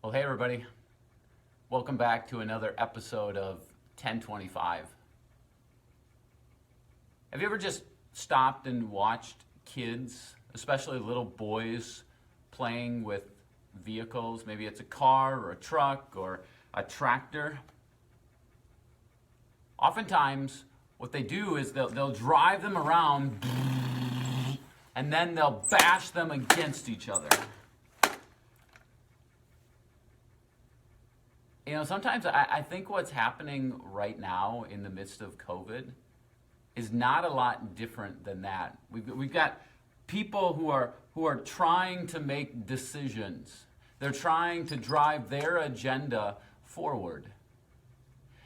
Well, hey everybody. Welcome back to another episode of 1025. Have you ever just stopped and watched kids, especially little boys, playing with vehicles? Maybe it's a car or a truck or a tractor. Oftentimes, what they do is they'll drive them around and then they'll bash them against each other. You know, sometimes I think what's happening right now in the midst of COVID is not a lot different than that. We've got people who are trying to make decisions. They're trying to drive their agenda forward.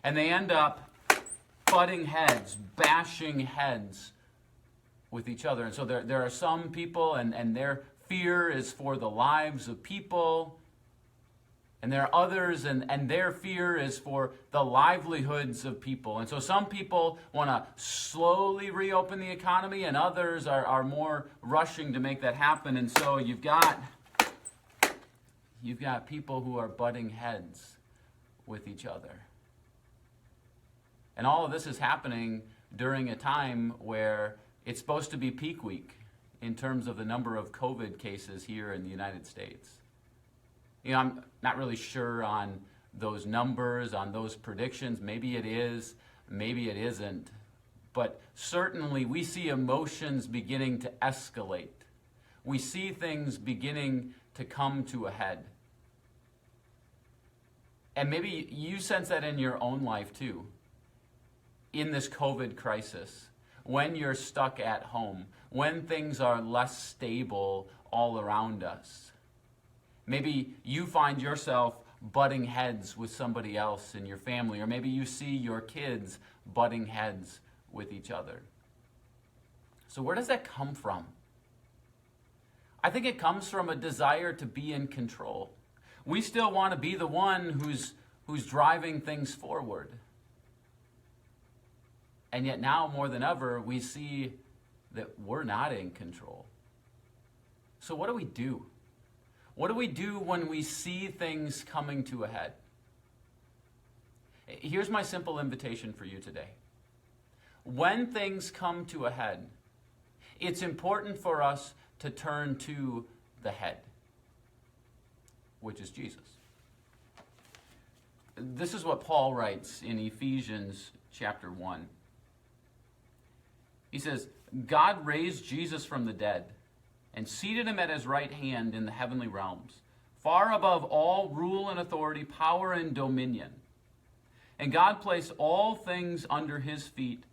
And they end up butting heads, bashing heads with each other. And so there are some people, and their fear is for the lives of people. And there are others, and their fear is for the livelihoods of people. And so some people want to slowly reopen the economy, and others are more rushing to make that happen. And so you've got people who are butting heads with each other. And all of this is happening during a time where it's supposed to be peak week in terms of the number of COVID cases here in the United States. You know, I'm not really sure on those numbers, on those predictions. Maybe it is, maybe it isn't. But certainly we see emotions beginning to escalate. We see things beginning to come to a head. And maybe you sense that in your own life too, in this COVID crisis, when you're stuck at home, when things are less stable all around us. Maybe you find yourself butting heads with somebody else in your family, or maybe you see your kids butting heads with each other. So where does that come from? I think it comes from a desire to be in control. We still want to be the one who's driving things forward. And yet now more than ever, we see that we're not in control. So what do we do? What do we do when we see things coming to a head? Here's my simple invitation for you today. When things come to a head, it's important for us to turn to the head, which is Jesus. This is what Paul writes in Ephesians chapter 1. He says, God raised Jesus from the dead and seated him at his right hand in the heavenly realms, far above all rule and authority, power and dominion. And God placed all things under his feet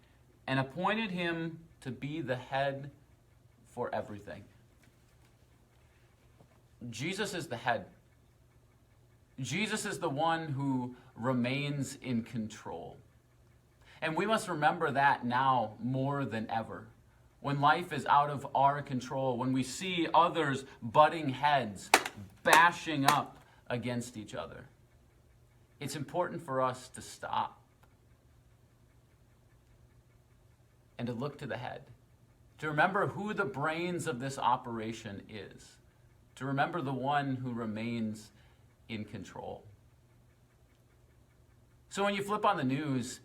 and appointed him to be the head for everything. Jesus is the head. Jesus is the one who remains in control. And we must remember that now more than ever. When life is out of our control, when we see others butting heads, bashing up against each other, it's important for us to stop and to look to the head, to remember who the brains of this operation is, to remember the one who remains in control. So when you flip on the news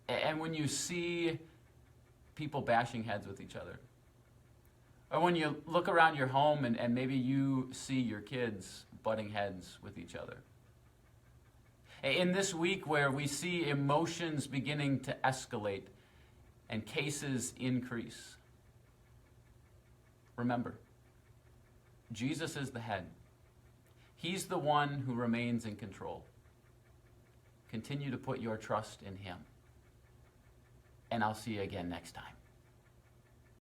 and when you see people bashing heads with each other, or when you look around your home and maybe you see your kids butting heads with each other. In this week where we see emotions beginning to escalate and cases increase, remember, Jesus is the head. He's the one who remains in control. Continue to put your trust in him. And I'll see you again next time.